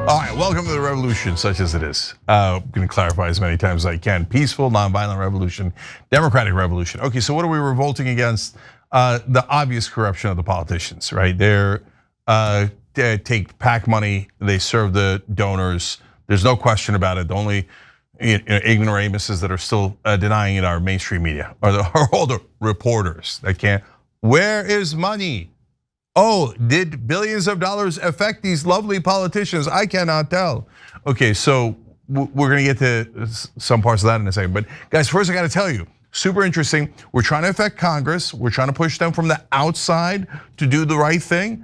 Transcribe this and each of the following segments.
All right, welcome to the revolution, such as it is. I'm going to clarify as many times as I can. Peaceful, nonviolent revolution, democratic revolution. Okay, so what are we revolting against? The obvious corruption of the politicians, right? They take PAC money, they serve the donors. There's no question about it. The only ignoramuses that are still denying it are mainstream media, are all the reporters that can't. Where is money? Oh, did billions of dollars affect these lovely politicians? I cannot tell. Okay, so we're gonna get to some parts of that in a second. But guys, first I gotta tell you, super interesting. We're trying to affect Congress. We're trying to push them from the outside to do the right thing.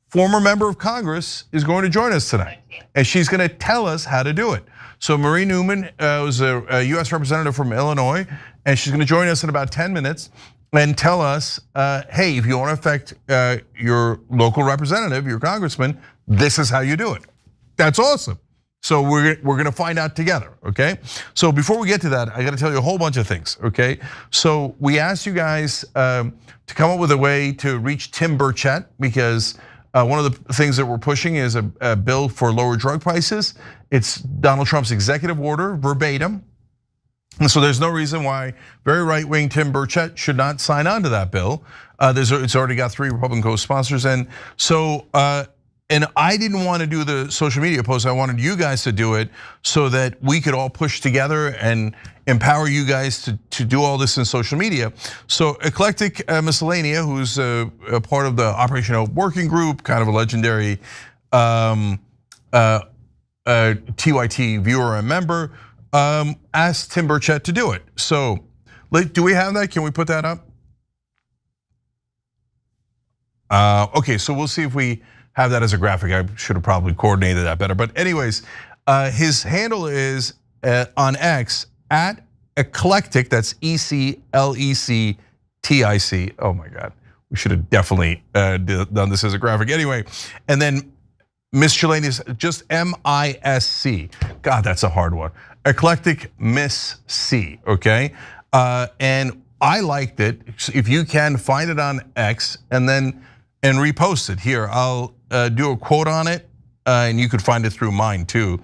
Former member of Congress is going to join us tonight, and she's gonna tell us how to do it. So Marie Newman was a US representative from Illinois, and she's gonna join us in about 10 minutes and tell us, hey, if you want to affect your local representative, your congressman, this is how you do it. That's awesome. So we're gonna find out together, okay? So before we get to that, I gotta tell you a whole bunch of things, okay? So we asked you guys to come up with a way to reach Tim Burchett, because one of the things that we're pushing is a bill for lower drug prices. It's Donald Trump's executive order, verbatim. And so there's no reason why very right-wing Tim Burchett should not sign on to that bill. It's already got 3 Republican co-sponsors, and so and I didn't want to do the social media post. I wanted you guys to do it so that we could all push together and empower you guys to do all this in social media. So Eclectic Miscellanea, who's a part of the Operation Hope Working Group, kind of a legendary TYT viewer and member, asked Tim Burchett to do it. So, do we have that? Can we put that up? Okay, so we'll see if we have that as a graphic. I should have probably coordinated that better. But anyways, his handle is on X at Eclectic. That's ECLECTIC. Oh my God, we should have definitely done this as a graphic. Anyway, and then Miscellaneous, just MISC. God, that's a hard one. Eclectic Miss C, okay? And I liked it. If you can, find it on X and repost it. Here, I'll do a quote on it, and you could find it through mine too.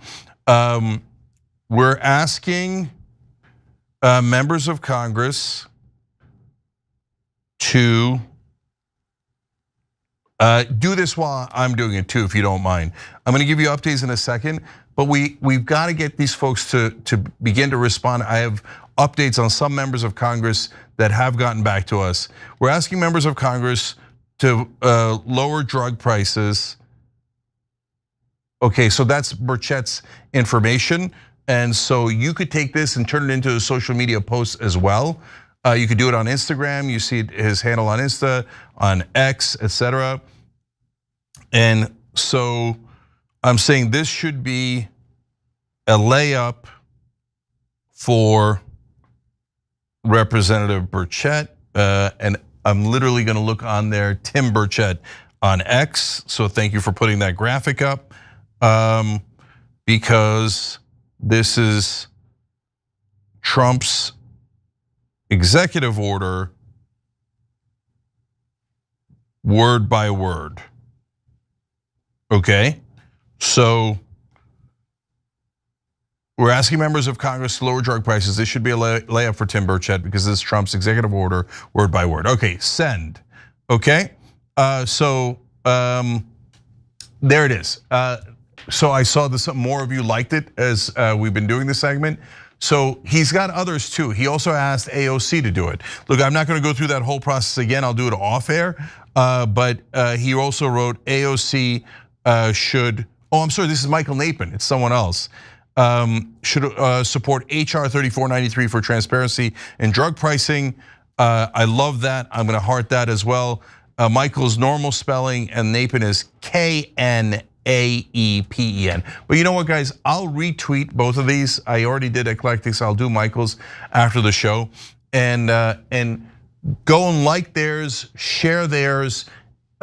We're asking members of Congress to do this while I'm doing it too, if you don't mind. I'm gonna give you updates in a second, but we've got to get these folks to begin to respond. I have updates on some members of Congress that have gotten back to us. We're asking members of Congress to lower drug prices. Okay, so that's Burchett's information, and so you could take this and turn it into a social media post as well. You could do it on Instagram. You see his handle on Insta, on X, etc. And so I'm saying this should be a layup for Representative Burchett. And I'm literally gonna look on there, Tim Burchett on X. So thank you for putting that graphic up, because this is Trump's executive order, word by word. Okay, so we're asking members of Congress to lower drug prices. This should be a layup for Tim Burchett because this is Trump's executive order, word by word. Okay, send. Okay, so there it is. So I saw this. More of you liked it as we've been doing this segment. So he's got others too. He also asked AOC to do it. Look, I'm not gonna go through that whole process again. I'll do it off air. But he also wrote AOC should, oh, I'm sorry, this is Michael Napin, it's someone else. Should support HR 3493 for transparency in drug pricing. I love that, I'm gonna heart that as well. Michael's normal spelling and Napin is KNAEPEN. But you know what, guys? I'll retweet both of these. I already did Eclectics. I'll do Michael's after the show, and go and like theirs, share theirs.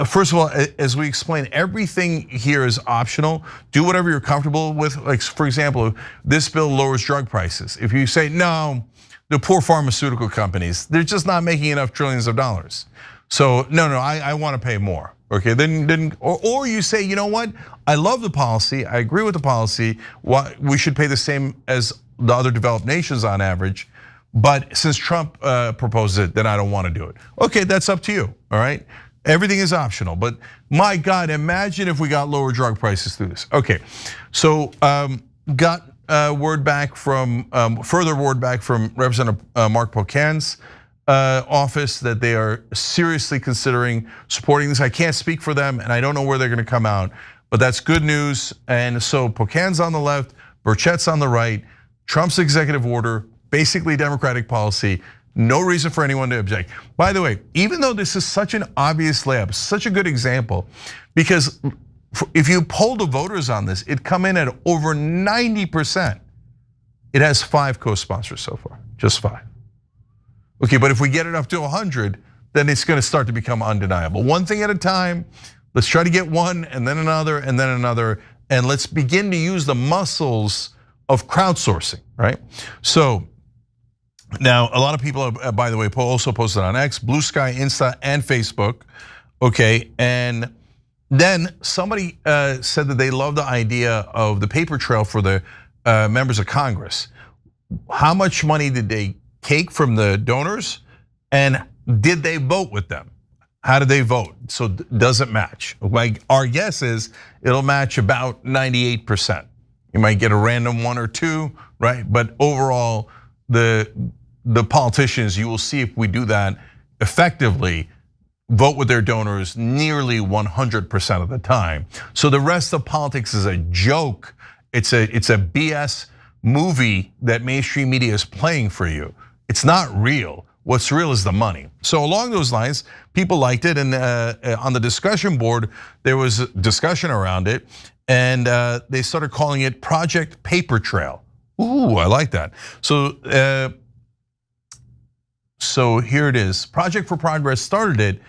First of all, as we explain, everything here is optional. Do whatever you're comfortable with. Like, for example, this bill lowers drug prices. If you say no, the poor pharmaceutical companies, they're just not making enough trillions of dollars. So no, I want to pay more. Okay, then or you say, you know what? I love the policy. I agree with the policy. We should pay the same as the other developed nations on average. But since Trump proposed it, then I don't want to do it. Okay, that's up to you. All right, everything is optional. But my God, imagine if we got lower drug prices through this. Okay, so got word back from further word back from Representative Mark Pocan's office that they are seriously considering supporting this. I can't speak for them, and I don't know where they're going to come out, but that's good news. And so Pocan's on the left, Burchett's on the right. Trump's executive order, basically Democratic policy. No reason for anyone to object. By the way, even though this is such an obvious layup, such a good example, because if you poll the voters on this, it come in at over 90%. It has 5 co-sponsors so far, just 5. Okay, but if we get it up to 100, then it's going to start to become undeniable. One thing at a time. Let's try to get one, and then another, and then another, and let's begin to use the muscles of crowdsourcing, right? So now a lot of people, by the way, also posted on X, Blue Sky, Insta, and Facebook. Okay, and then somebody said that they love the idea of the paper trail for the members of Congress. How much money did they take from the donors, and did they vote with them? How did they vote? So does it match? Like our guess is it'll match about 98%. You might get a random 1 or 2, right? But overall, the politicians, you will see if we do that effectively, vote with their donors nearly 100% of the time. So the rest of politics is a joke. It's a BS movie that mainstream media is playing for you. It's not real. What's real is the money. So along those lines, people liked it, and on the discussion board, there was a discussion around it, and they started calling it Project Paper Trail. Ooh, I like that. So here it is. Project for Progress started it,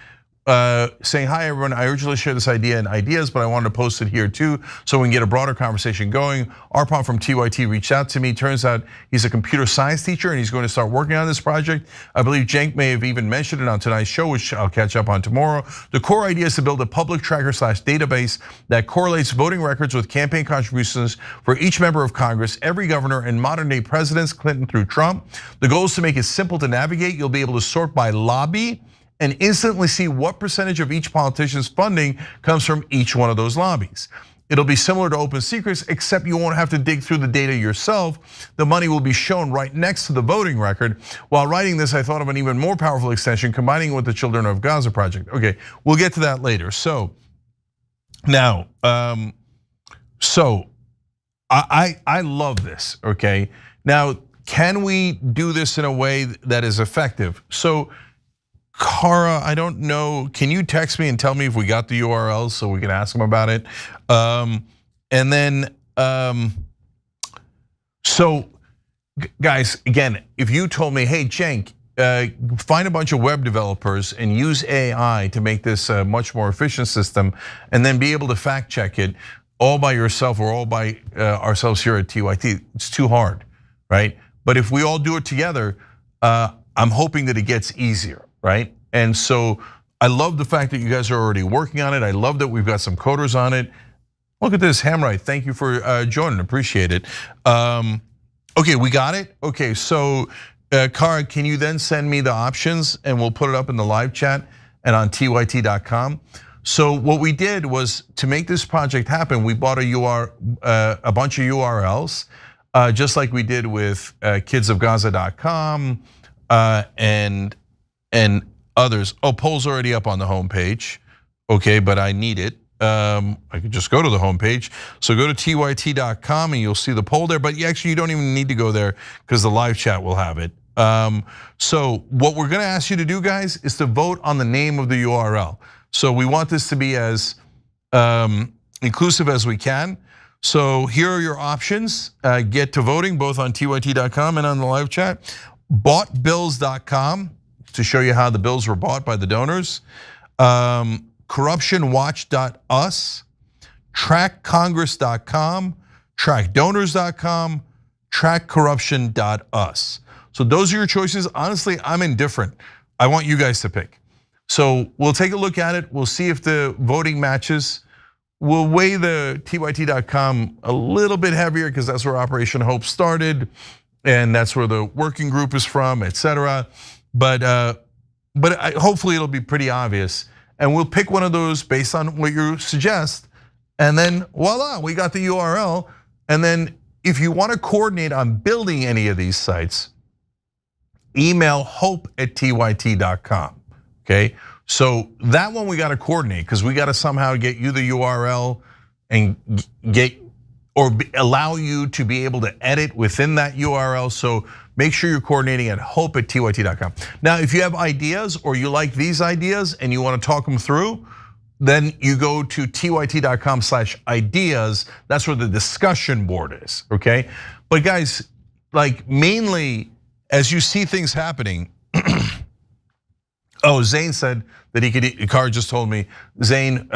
saying, hi everyone, I originally shared this idea and ideas, but I wanted to post it here too so we can get a broader conversation going. Arpon from TYT reached out to me. Turns out he's a computer science teacher and he's going to start working on this project. I believe Cenk may have even mentioned it on tonight's show, which I'll catch up on tomorrow. The core idea is to build a public tracker/database that correlates voting records with campaign contributions for each member of Congress, every governor, and modern day presidents, Clinton through Trump. The goal is to make it simple to navigate. You'll be able to sort by lobby and instantly see what percentage of each politician's funding comes from each one of those lobbies. It'll be similar to Open Secrets, except you won't have to dig through the data yourself. The money will be shown right next to the voting record. While writing this, I thought of an even more powerful extension, combining it with the Children of Gaza project. Okay, we'll get to that later. So now, I love this, okay? Now, can we do this in a way that is effective? So, Cara, I don't know, can you text me and tell me if we got the URLs so we can ask them about it? And then, so guys, again, if you told me, hey, Cenk, find a bunch of web developers and use AI to make this a much more efficient system and then be able to fact check it all by yourself or all by ourselves here at TYT, it's too hard, right? But if we all do it together, I'm hoping that it gets easier. Right? And so I love the fact that you guys are already working on it. I love that we've got some coders on it. Look at this, Hamright, thank you for joining, appreciate it. Okay, we got it? Okay, so Cara, can you then send me the options and we'll put it up in the live chat and on tyt.com. So what we did was to make this project happen, we bought a bunch of URLs, just like we did with kidsofgaza.com and others. Oh, poll's already up on the homepage. Okay, but I need it. I could just go to the homepage. So go to tyt.com and you'll see the poll there, but actually you don't even need to go there because the live chat will have it. So what we're gonna ask you to do, guys, is to vote on the name of the URL. So we want this to be as inclusive as we can. So here are your options. Get to voting both on tyt.com and on the live chat. Boughtbills.com to show you how the bills were bought by the donors. Corruptionwatch.us, trackcongress.com, trackdonors.com, trackcorruption.us. So those are your choices. Honestly, I'm indifferent. I want you guys to pick. So we'll take a look at it. We'll see if the voting matches. We'll weigh the TYT.com a little bit heavier because that's where Operation Hope started, and that's where the working group is from, etc. But hopefully it'll be pretty obvious, and we'll pick one of those based on what you suggest, and then voila, we got the URL. And then if you want to coordinate on building any of these sites, email hope@tyt.com. Okay, so that one we got to coordinate because we got to somehow get you the URL and allow you to be able to edit within that URL. So make sure you're coordinating at hope@tyt.com. Now, if you have ideas or you like these ideas and you want to talk them through, then you go to tyt.com/ideas. That's where the discussion board is, okay? But guys, like mainly as you see things happening, oh, Zane said that he could, Carr just told me, Zane,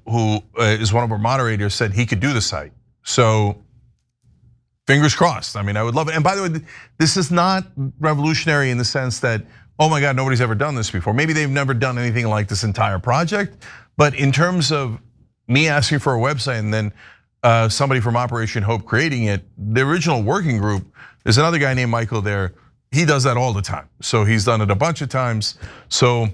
who is one of our moderators, said he could do the site. So fingers crossed. I mean, I would love it. And by the way, this is not revolutionary in the sense that, oh my God, nobody's ever done this before. Maybe they've never done anything like this entire project. But in terms of me asking for a website and then somebody from Operation Hope creating it, the original working group, there's another guy named Michael there. He does that all the time. So he's done it a bunch of times. So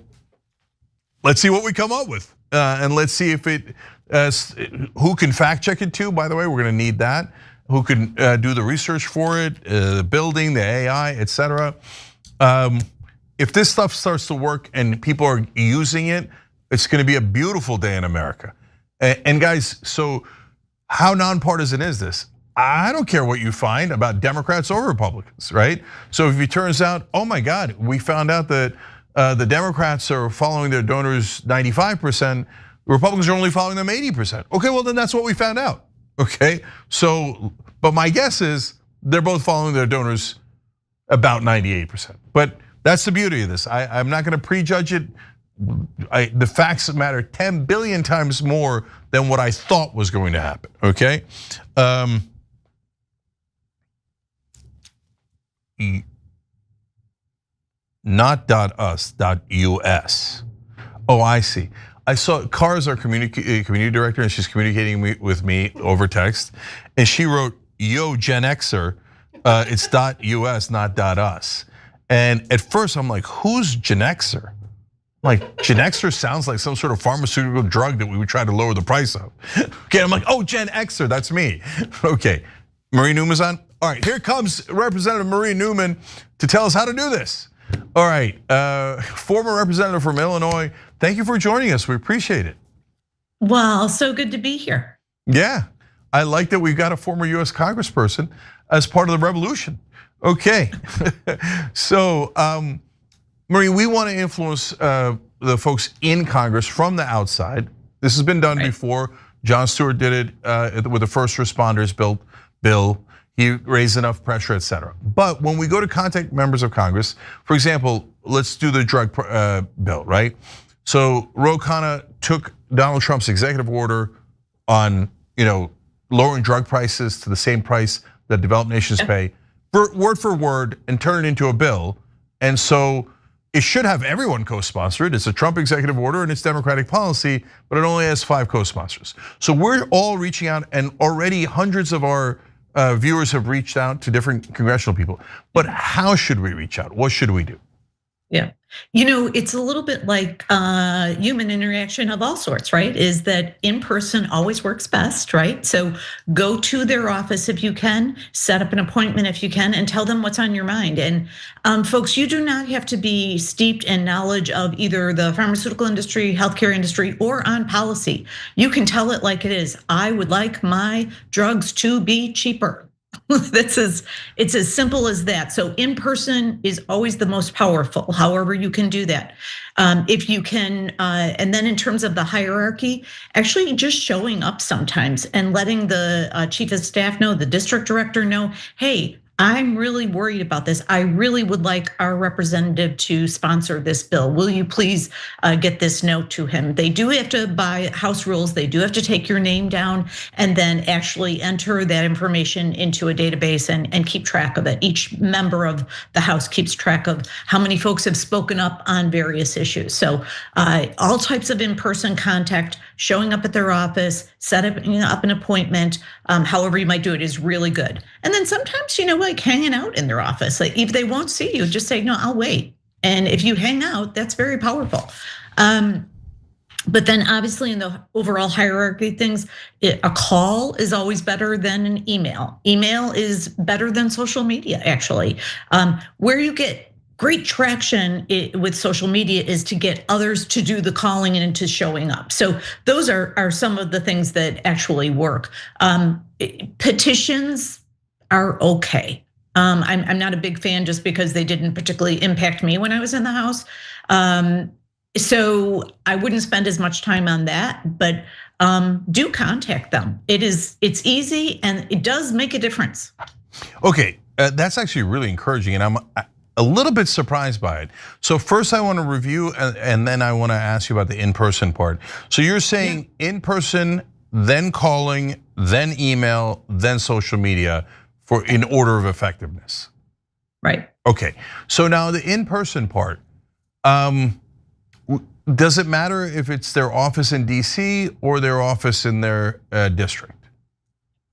let's see what we come up with. And let's see if who can fact check it too, by the way, we're gonna need that. Who can do the research for it, the building, the AI, etc. If this stuff starts to work and people are using it, it's gonna be a beautiful day in America. And guys, so how nonpartisan is this? I don't care what you find about Democrats or Republicans, right? So if it turns out, oh my God, we found out that the Democrats are following their donors 95%, Republicans are only following them 80%. Okay, well then that's what we found out, okay? So, but my guess is they're both following their donors about 98%. But that's the beauty of this. I'm not gonna prejudge it. The facts matter 10 billion times more than what I thought was going to happen, okay? Not .us. Oh, I see. I saw Carr's our community director, and she's communicating with me over text, and she wrote, "Yo, Gen Xer, it's .us, not .us." And at first, I'm like, "Who's Gen Xer?" Like Gen Xer sounds like some sort of pharmaceutical drug that we would try to lower the price of. Okay, I'm like, "Oh, Gen Xer, that's me." Okay, Marie Newman's on. All right, here comes Representative Marie Newman to tell us how to do this. All right, former representative from Illinois, thank you for joining us. We appreciate it. Well, so good to be here. Yeah, I like that we've got a former US congressperson as part of the revolution. Okay, so Marie, we want to influence the folks in Congress from the outside. This has been done before. Jon Stewart did it with the first responders bill. He raised enough pressure, etc. But when we go to contact members of Congress, for example, let's do the drug bill, right? So Ro Khanna took Donald Trump's executive order on lowering drug prices to the same price that developed nations pay, word for word, and turn it into a bill. And so it should have everyone co-sponsor it. It's a Trump executive order and it's Democratic policy, but it only has 5 co-sponsors. So we're all reaching out, and already hundreds of our viewers have reached out to different congressional people. But how should we reach out? What should we do? Yeah, it's a little bit like human interaction of all sorts, right? Is that in person always works best, right? So go to their office if you can, set up an appointment if you can, and tell them what's on your mind. And folks, you do not have to be steeped in knowledge of either the pharmaceutical industry, healthcare industry, or on policy. You can tell it like it is. I would like my drugs to be cheaper. It's as simple as that. So in person is always the most powerful, however you can do that. If you can, and then in terms of the hierarchy, actually just showing up sometimes and letting the chief of staff know, the district director know, hey, I'm really worried about this. I really would like our representative to sponsor this bill. Will you please get this note to him? They do have to, by House rules, they do have to take your name down and then actually enter that information into a database and keep track of it. Each member of the House keeps track of how many folks have spoken up on various issues. So all types of in-person contact, showing up at their office, setting up an appointment, however you might do it is really good. And then sometimes, like hanging out in their office, like if they won't see you, just say, no, I'll wait. And if you hang out, that's very powerful. But then obviously in the overall hierarchy things, a call is always better than an email. Email is better than social media, actually. Where you get great traction with social media is to get others to do the calling and to showing up. So those are some of the things that actually work. Petitions are okay. I'm not a big fan just because they didn't particularly impact me when I was in the House. So I wouldn't spend as much time on that, but do contact them. It's easy and it does make a difference. Okay, that's actually really encouraging, and I'm a little bit surprised by it. So first I want to review and then I want to ask you about the in-person part. So you're saying in-person, then calling, then email, then social media in order of effectiveness. Right. Okay, so now the in-person part, does it matter if it's their office in DC or their office in their district?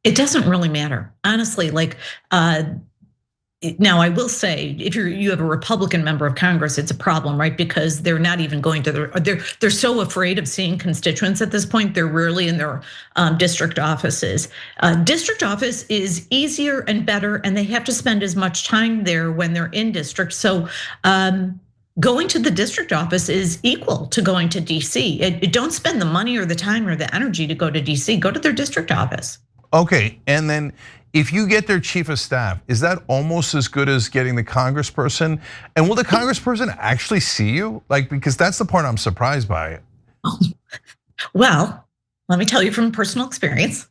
It doesn't really matter, honestly. Like, now I will say, if you have a Republican member of Congress, it's a problem, right? Because they're not even going to they're so afraid of seeing constituents at this point. They're rarely in their district offices. District office is easier and better, and they have to spend as much time there when they're in district. So going to the district office is equal to going to DC. Don't spend the money or the time or the energy to go to DC. Go to their district office. Okay, and then if you get their chief of staff, is that almost as good as getting the congressperson? And will the congressperson actually see you? Like, because that's the part I'm surprised by. Well, let me tell you from personal experience.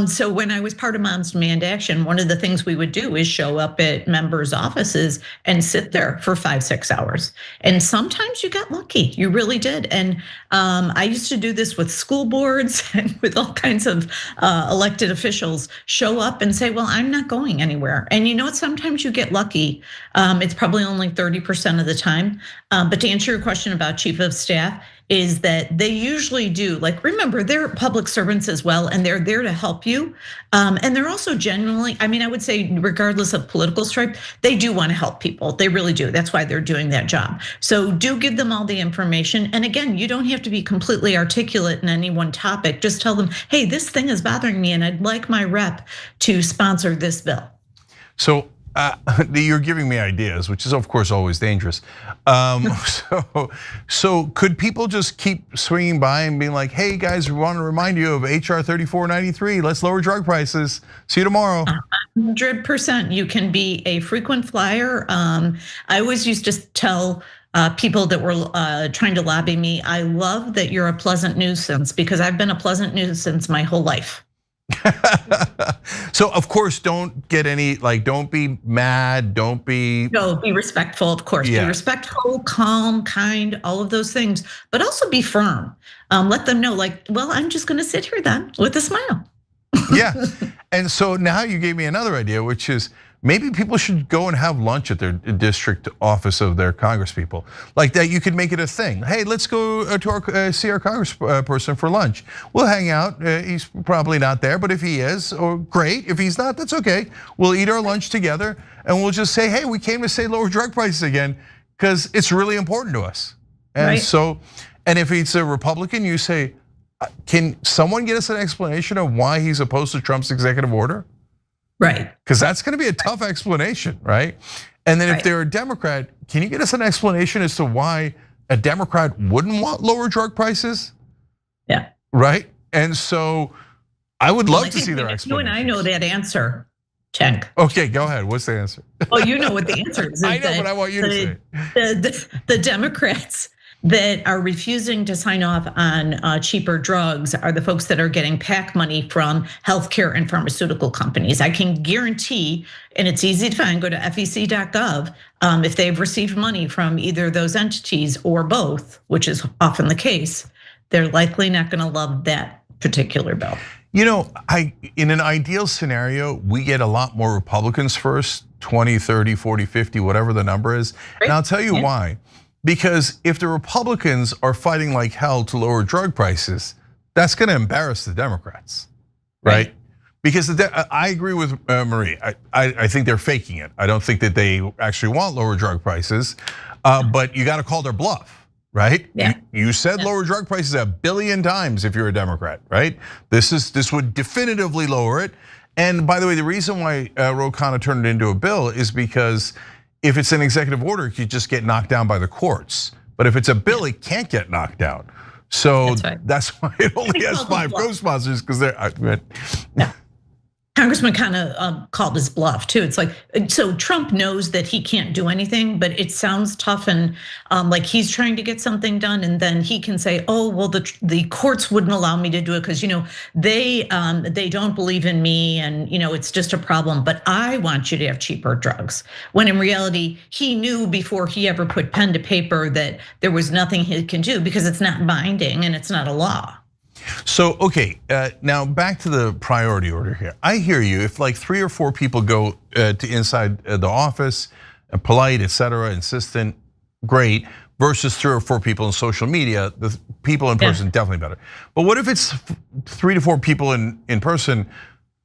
So when I was part of Moms Demand Action, one of the things we would do is show up at members' offices and sit there for 5-6 hours. And sometimes you got lucky, you really did. And I used to do this with school boards and with all kinds of elected officials, show up and say, well, I'm not going anywhere. And you know what, sometimes you get lucky. It's probably only 30% of the time. But to answer your question about chief of staff, is that they usually do, like, remember, they're public servants as well, and they're there to help you. And they're also genuinely, I mean, I would say regardless of political stripe, they do want to help people. They really do. That's why they're doing that job. So do give them all the information. And again, you don't have to be completely articulate in any one topic. Just tell them, hey, this thing is bothering me and I'd like my rep to sponsor this bill. So you're giving me ideas, which is of course always dangerous. So could people just keep swinging by and being like, hey guys, we want to remind you of HR 3493, let's lower drug prices, see you tomorrow. 100%, you can be a frequent flyer. I always used to tell people that were trying to lobby me, I love that you're a pleasant nuisance, because I've been a pleasant nuisance my whole life. So of course, don't get any, like, don't be mad, don't be. No, be respectful, of course. Yeah. Be respectful, calm, kind, all of those things, but also be firm. Let them know, like, well, I'm just gonna sit here then with a smile. Yeah, and so now you gave me another idea, which is maybe people should go and have lunch at their district office of their congresspeople. Like that, you could make it a thing. Hey, let's go to see our congressperson for lunch. We'll hang out. He's probably not there, but if he is, or great. If he's not, that's okay. We'll eat our lunch together, and we'll just say, hey, we came to say lower drug prices again, because it's really important to us. And right. So, and if it's a Republican, you say, can someone get us an explanation of why he's opposed to Trump's executive order? Right. Because that's gonna be a tough explanation, right? And then if they're a Democrat, can you get us an explanation as to why a Democrat wouldn't want lower drug prices? Yeah. Right? And so I would love to see their explanation. You and I know that answer, Cenk. Okay, go ahead, what's the answer? Well, you know what the answer is. I know, but I want you to say. The Democrats that are refusing to sign off on cheaper drugs are the folks that are getting PAC money from healthcare and pharmaceutical companies. I can guarantee, and it's easy to find, go to fec.gov, if they've received money from either of those entities or both, which is often the case, they're likely not gonna love that particular bill. You know, in an ideal scenario, we get a lot more Republicans first, 20, 30, 40, 50, whatever the number is. And I'll tell you why. Because if the Republicans are fighting like hell to lower drug prices, that's gonna embarrass the Democrats, right? Because I agree with Marie. I think they're faking it. I don't think that they actually want lower drug prices, but you gotta call their bluff, right? Yeah. You said lower drug prices 1 billion times if you're a Democrat, right? This would definitively lower it. And by the way, the reason why Ro Khanna turned it into a bill is because if it's an executive order, it could just get knocked down by the courts. But if it's a bill, it can't get knocked down. So that's why it only has 5 co-sponsors, because they're. Congressman kind of called his bluff too. It's like, so Trump knows that he can't do anything, but it sounds tough and like he's trying to get something done, and then he can say, "Oh, well, the courts wouldn't allow me to do it because they don't believe in me, and it's just a problem. But I want you to have cheaper drugs." When in reality, he knew before he ever put pen to paper that there was nothing he can do because it's not binding and it's not a law. So, okay, now back to the priority order here. I hear you. If like 3 or 4 people go to inside the office, polite, etc., insistent, great, versus 3 or 4 people in social media, the people in person definitely better. But what if it's 3 to 4 people in person,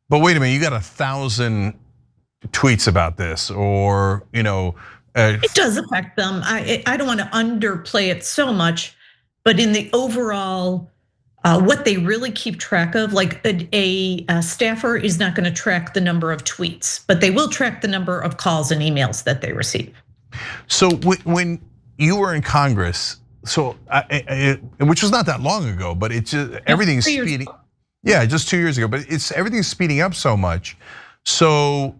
but wait a minute, you got 1,000 tweets about this, or it does affect them. I don't want to underplay it so much, but in the overall, what they really keep track of, like a staffer is not going to track the number of tweets, but they will track the number of calls and emails that they receive. So when you were in Congress, which was not that long ago, but it's just everything's speeding. Yeah, just 2 years ago, but everything's speeding up so much. So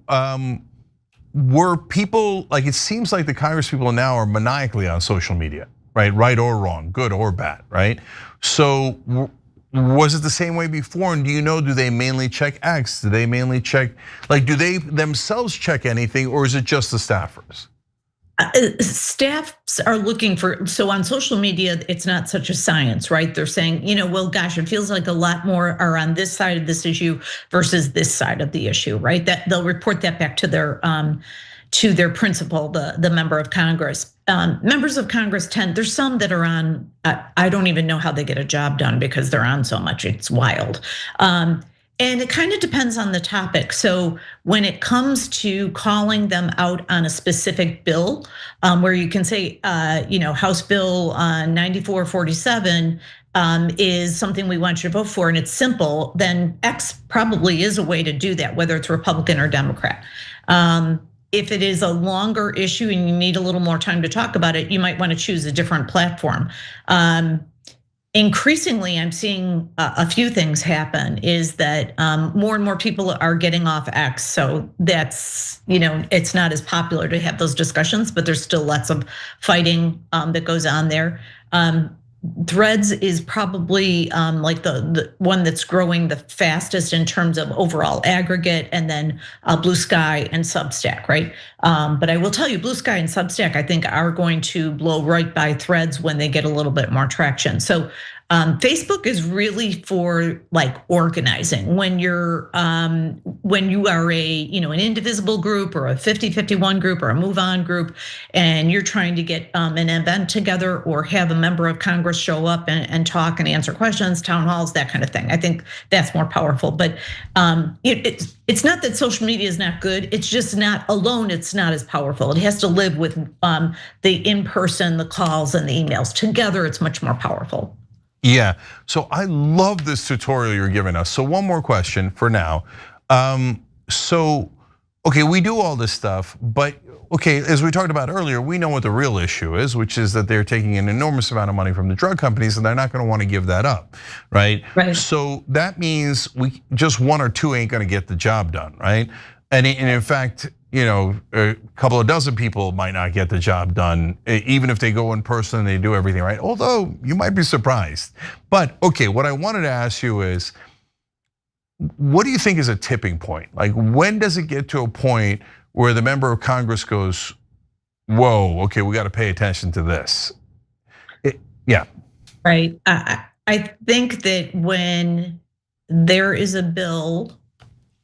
were people, like, it seems like the Congress people now are maniacally on social media, right or wrong, good or bad, right? So was it the same way before? And do they mainly check X? Do they mainly check, like, do they themselves check anything, or is it just the staffers? Staffs are looking for, so on social media, it's not such a science, right? They're saying, well, gosh, it feels like a lot more are on this side of this issue versus this side of the issue, right? That they'll report that back to their principal, the member of Congress. Members of Congress there's some that are on, I don't even know how they get a job done because they're on so much, it's wild. And it kind of depends on the topic. So when it comes to calling them out on a specific bill, where you can say, House Bill 9447 is something we want you to vote for, and it's simple, then X probably is a way to do that, whether it's Republican or Democrat. If it is a longer issue and you need a little more time to talk about it, you might want to choose a different platform. Increasingly, I'm seeing a few things happen, is that more and more people are getting off X. So that's, it's not as popular to have those discussions, but there's still lots of fighting that goes on there. Threads is probably like the one that's growing the fastest in terms of overall aggregate, and then Blue Sky and Substack, right? But I will tell you, Blue Sky and Substack, I think, are going to blow right by Threads when they get a little bit more traction. So Facebook is really for like organizing. When you are an indivisible group or a 50-51 group or a move on group, and you're trying to get an event together or have a member of Congress show up and talk and answer questions, town halls, that kind of thing. I think that's more powerful. But it's not that social media is not good. It's just not alone. It's not as powerful. It has to live with the in-person, the calls and the emails. Together, it's much more powerful. Yeah, so I love this tutorial you're giving us. So one more question for now. So, okay, we do all this stuff, but okay, as we talked about earlier, we know what the real issue is, which is that they're taking an enormous amount of money from the drug companies, and they're not gonna wanna give that up, right? So that means just 1 or 2 ain't gonna get the job done, right? And in fact, a couple of dozen people might not get the job done, even if they go in person and they do everything right. Although you might be surprised. But okay, what I wanted to ask you is, what do you think is a tipping point? Like, when does it get to a point where the member of Congress goes, whoa, okay, we got to pay attention to this? Yeah. Right. I think that when there is a bill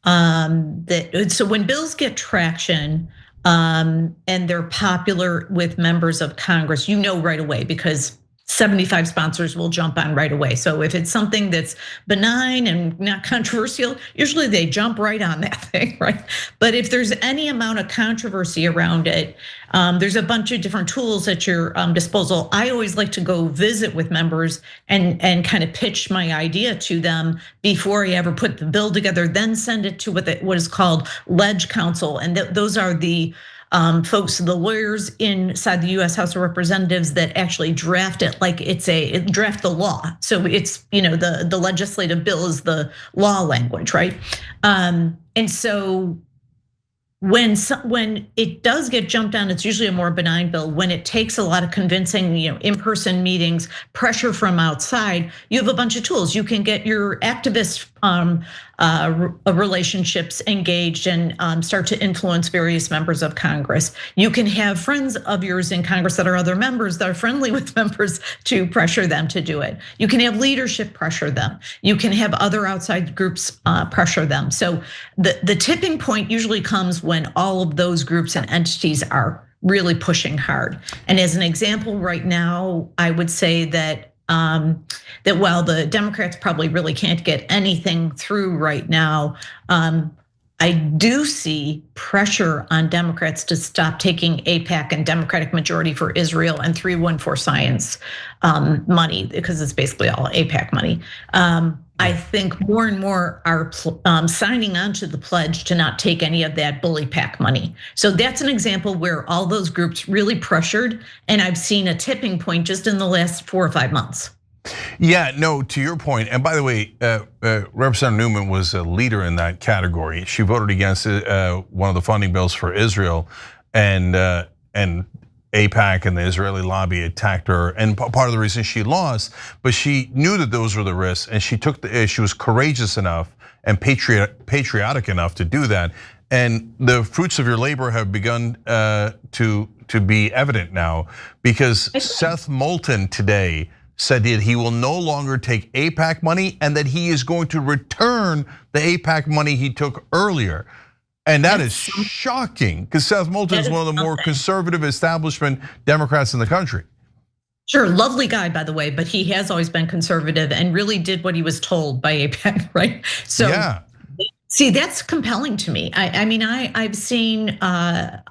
so when bills get traction and they're popular with members of Congress, right away, because 75 sponsors will jump on right away. So if it's something that's benign and not controversial, usually they jump right on that thing, right? But if there's any amount of controversy around it, there's a bunch of different tools at your disposal. I always like to go visit with members and kind of pitch my idea to them before I ever put the bill together, then send it to what is called Ledge Council. And those are the folks, the lawyers inside the US House of Representatives that actually draft it like draft the law. So it's, the legislative bill is the law language, right? And so when it does get jumped on, it's usually a more benign bill. When it takes a lot of convincing, in-person meetings, pressure from outside, you have a bunch of tools. You can get your activist relationships engaged and start to influence various members of Congress. You can have friends of yours in Congress that are other members that are friendly with members to pressure them to do it. You can have leadership pressure them. You can have other outside groups pressure them. So the tipping point usually comes when all of those groups and entities are really pushing hard. And as an example right now, I would say that while the Democrats probably really can't get anything through right now, I do see pressure on Democrats to stop taking AIPAC and Democratic Majority for Israel and 314 Science money, because it's basically all AIPAC money. I think more and more are signing on to the pledge to not take any of that bully PAC money. So that's an example where all those groups really pressured, and I've seen a tipping point just in the last 4 or 5 months. Yeah, no, to your point, and by the way, Representative Newman was a leader in that category. She voted against one of the funding bills for Israel, and AIPAC and the Israeli lobby attacked her, and part of the reason she lost, but she knew that those were the risks, and she was courageous enough and patriotic enough to do that. And the fruits of your labor have begun to be evident now, because Seth Moulton today said that he will no longer take AIPAC money and that he is going to return the AIPAC money he took earlier. And that is shocking, because Seth Moulton is one of the more conservative establishment Democrats in the country. Sure, lovely guy, by the way, but he has always been conservative and really did what he was told by AIPAC, right? So yeah. See, that's compelling to me. I mean, I've seen a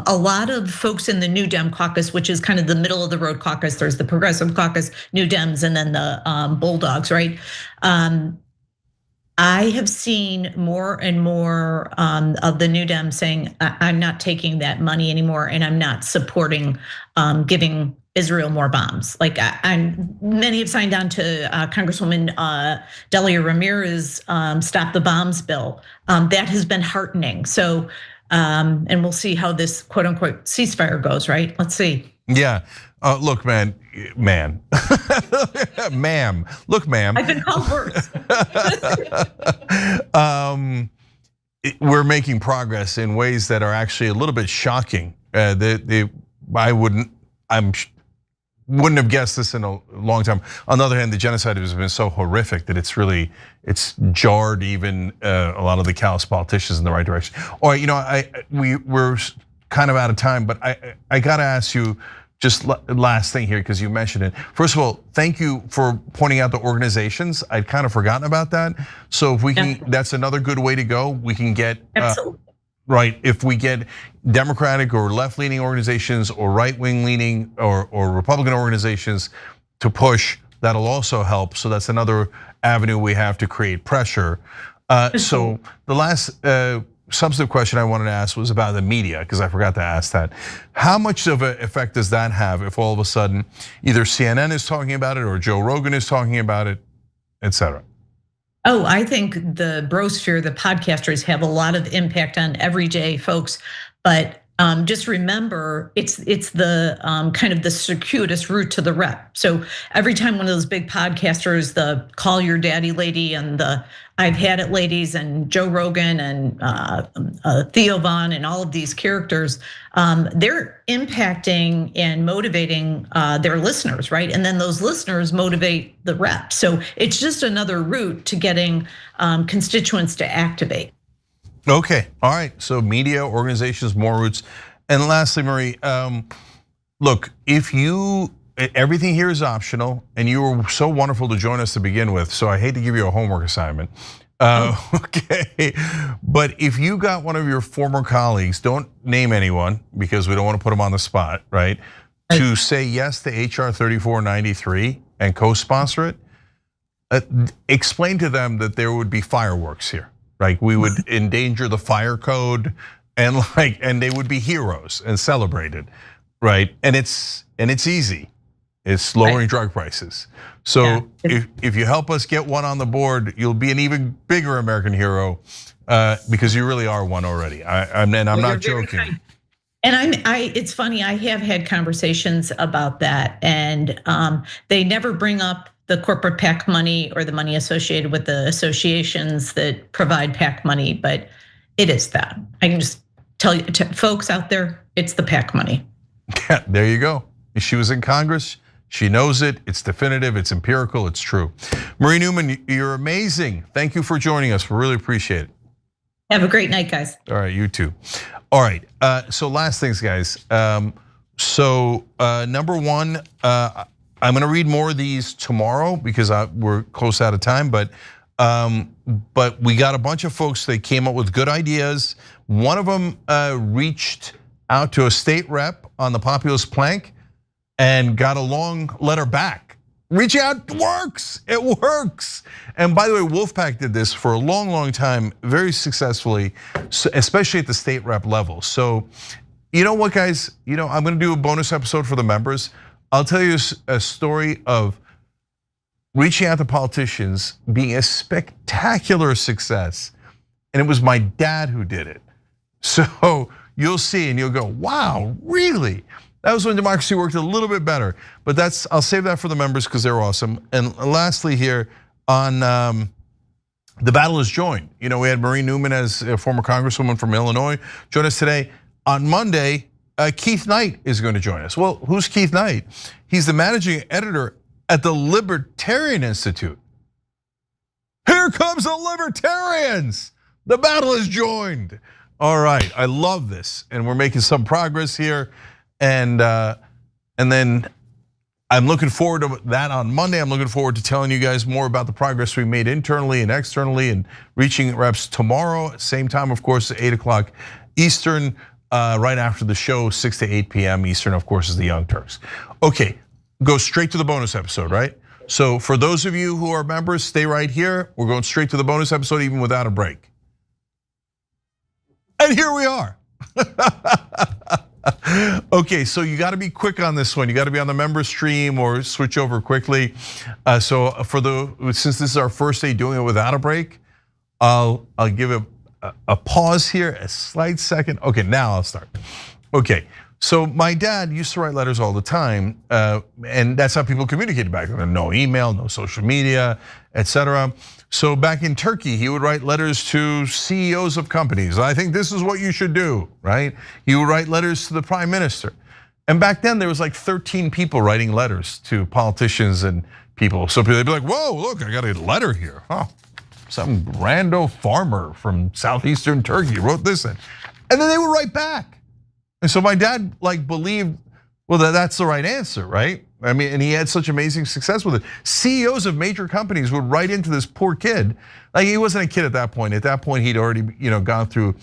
lot of folks in the New Dem caucus, which is kind of the middle of the road caucus. There's the Progressive Caucus, New Dems, and then the Bulldogs, right? I have seen more and more of the New Dems saying, I'm not taking that money anymore, and I'm not supporting giving Israel more bombs. Like many have signed on to Congresswoman Delia Ramirez Stop the Bombs bill. That has been heartening. So, and we'll see how this quote unquote ceasefire goes, right? Let's see. Yeah, look, ma'am. Look, ma'am. I've been called worse. We're making progress in ways that are actually a little bit shocking. I wouldn't have guessed this in a long time. On the other hand, the genocide has been so horrific that it's jarred even a lot of the callous politicians in the right direction. All right, we're kind of out of time, but I gotta ask you just last thing here, because you mentioned it. First of all, thank you for pointing out the organizations. I'd kind of forgotten about that. So if we can, that's another good way to go. We can get right, if we get Democratic or left-leaning organizations or right-wing leaning or Republican organizations to push, that'll also help. So that's another avenue we have to create pressure. So the last substantive question I wanted to ask was about the media, because I forgot to ask that. How much of an effect does that have if all of a sudden either CNN is talking about it or Joe Rogan is talking about it, et cetera? Oh, I think the brosphere, the podcasters have a lot of impact on everyday folks, but just remember, it's the kind of the circuitous route to the rep. So every time one of those big podcasters, the Call Your Daddy lady and the I've Had It ladies and Joe Rogan and Theo Vaughn and all of these characters, they're impacting and motivating their listeners, right? And then those listeners motivate the rep. So it's just another route to getting constituents to activate. Okay, all right, so media, organizations, more routes. And lastly, Marie, look, everything here is optional, and you were so wonderful to join us to begin with, so I hate to give you a homework assignment. Okay, but if you got one of your former colleagues, don't name anyone because we don't want to put them on the spot, right? To say yes to HR 3493 and co-sponsor it, explain to them that there would be fireworks here. Like we would endanger the fire code, and they would be heroes and celebrated, right? And it's easy. It's lowering drug prices. So if you help us get one on the board, you'll be an even bigger American hero because you really are one already. I'm not joking. And it's funny, I have had conversations about that, and they never bring up the corporate PAC money or the money associated with the associations that provide PAC money, but it is that. I can just tell you, folks out there, it's the PAC money. Yeah, there you go. She was in Congress. She knows it. It's definitive. It's empirical. It's true. Marie Newman, you're amazing. Thank you for joining us. We really appreciate it. Have a great night, guys. All right, you too. All right, so last things, guys. Number one, I'm gonna read more of these tomorrow because we're close out of time, but we got a bunch of folks that came up with good ideas. One of them reached out to a state rep on the populist plank and got a long letter back. Reaching out works, it works. And by the way, Wolfpack did this for a long, long time, very successfully, especially at the state rep level. So, you know what, guys? I'm gonna do a bonus episode for the members. I'll tell you a story of reaching out to politicians being a spectacular success. And it was my dad who did it. So you'll see and you'll go, wow, really? That was when democracy worked a little bit better. But I'll save that for the members because they're awesome. And lastly here on the battle is joined. We had Marie Newman as a former Congresswoman from Illinois join us today. On Monday, Keith Knight is going to join us. Well, who's Keith Knight? He's the managing editor at the Libertarian Institute. Here comes the libertarians. The battle is joined. All right, I love this, and we're making some progress here. And then I'm looking forward to that on Monday. I'm looking forward to telling you guys more about the progress we made internally and externally, and reaching reps tomorrow, same time, of course, at 8 o'clock Eastern. Right after the show, 6 to 8 p.m. Eastern, of course, is the Young Turks. Okay, go straight to the bonus episode, right? So for those of you who are members, stay right here. We're going straight to the bonus episode, even without a break. And here we are. Okay, so you got to be quick on this one. You got to be on the member stream or switch over quickly. So since this is our first day doing it without a break, I'll give a pause here, a slight second. Okay, now I'll start. Okay, so my dad used to write letters all the time, and that's how people communicated back then. No email, no social media, etc. So back in Turkey, he would write letters to CEOs of companies. I think this is what you should do, right? He would write letters to the prime minister. And back then there was like 13 people writing letters to politicians and people. So they'd be like, whoa, look, I got a letter here. Huh. Some rando farmer from southeastern Turkey wrote this in. And then they would write back. And so my dad believed, well, that's the right answer, right? I mean, and he had such amazing success with it. CEOs of major companies would write into this poor kid. Like he wasn't a kid at that point. At that point, he'd already gone through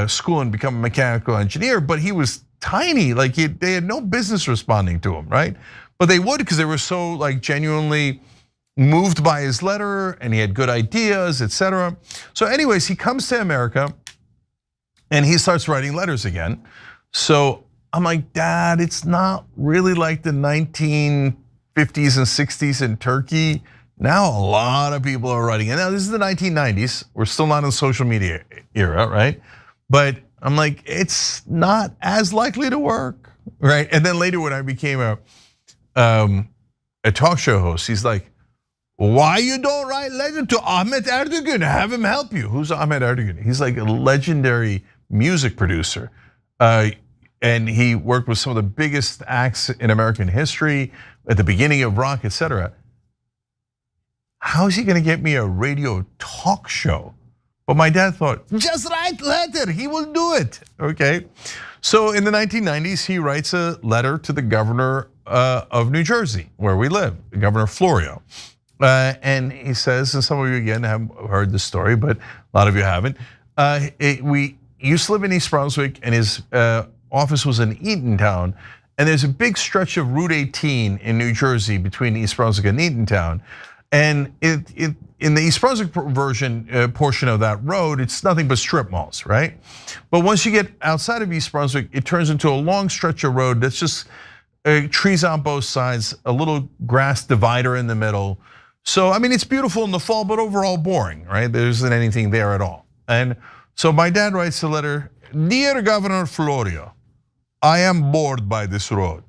school and become a mechanical engineer, but he was tiny. Like they had no business responding to him, right? But they would because they were so genuinely moved by his letter, and he had good ideas, etc. So anyways, he comes to America and he starts writing letters again. So I'm like, Dad, it's not really like the 1950s and 60s in Turkey. Now a lot of people are writing, and now this is the 1990s. We're still not in social media era, right? But I'm like, it's not as likely to work, right? And then later when I became a talk show host, he's like, why you don't write letter to Ahmet Erdogan? Have him help you. Who's Ahmet Erdogan? He's like a legendary music producer. And he worked with some of the biggest acts in American history at the beginning of rock, etc. How is he gonna get me a radio talk show? But my dad thought, just write letter, he will do it, okay? So in the 1990s, he writes a letter to the governor of New Jersey, where we live, Governor Florio. And he says, and some of you again have heard this story, but a lot of you haven't. We used to live in East Brunswick, and his office was in Eatontown. And there's a big stretch of Route 18 in New Jersey between East Brunswick and Eatontown. And in the East Brunswick portion of that road, it's nothing but strip malls, right? But once you get outside of East Brunswick, it turns into a long stretch of road that's just trees on both sides, a little grass divider in the middle. So, I mean, it's beautiful in the fall, but overall boring, right? There isn't anything there at all. And so my dad writes a letter, Dear Governor Florio, I am bored by this road.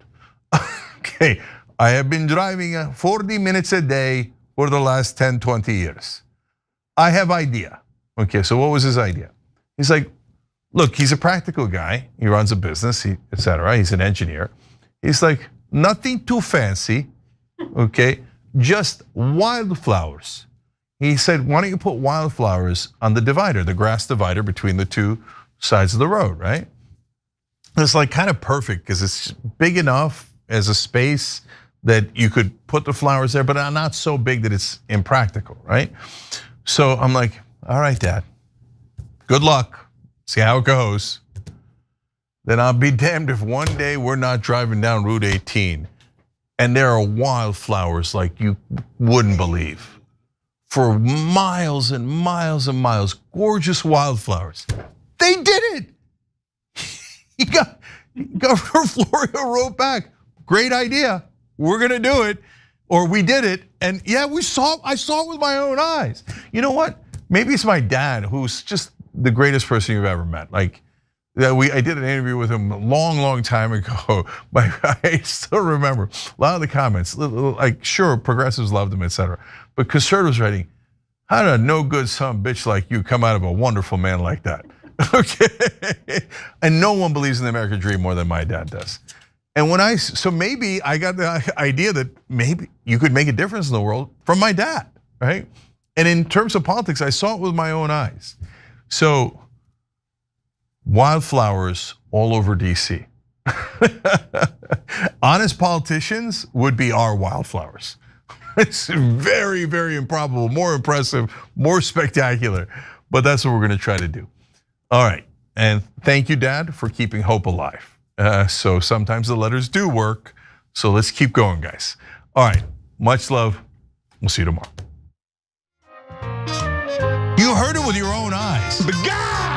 Okay, I have been driving 40 minutes a day for the last 10, 20 years. I have idea. Okay, so what was his idea? He's like, look, he's a practical guy. He runs a business, etc. He's an engineer. He's like, nothing too fancy, okay? Just wildflowers. He said, why don't you put wildflowers on the divider, the grass divider between the two sides of the road, right? It's like kind of perfect because it's big enough as a space that you could put the flowers there, but not so big that it's impractical, right? So I'm like, all right, Dad, good luck, see how it goes. Then I'll be damned if one day we're not driving down Route 18 and there are wildflowers like you wouldn't believe. For miles and miles and miles, gorgeous wildflowers. They did it. Governor Florio wrote back, great idea. We're gonna do it, or we did it, and yeah, I saw it with my own eyes. You know what? Maybe it's my dad, who's just the greatest person you've ever met. Like, I did an interview with him a long time ago. But I still remember a lot of the comments. Like, sure, progressives loved him, etc. But conservatives writing, how did a no good son of a bitch like you come out of a wonderful man like that? Okay, and no one believes in the American dream more than my dad does. And so maybe I got the idea that maybe you could make a difference in the world from my dad, right? And in terms of politics, I saw it with my own eyes. So wildflowers all over DC. Honest politicians would be our wildflowers. It's very, very improbable, more impressive, more spectacular, but that's what we're gonna try to do. All right, and thank you, Dad, for keeping hope alive. So sometimes the letters do work, so let's keep going, guys. All right, much love, we'll see you tomorrow. You heard it with your own eyes. But God!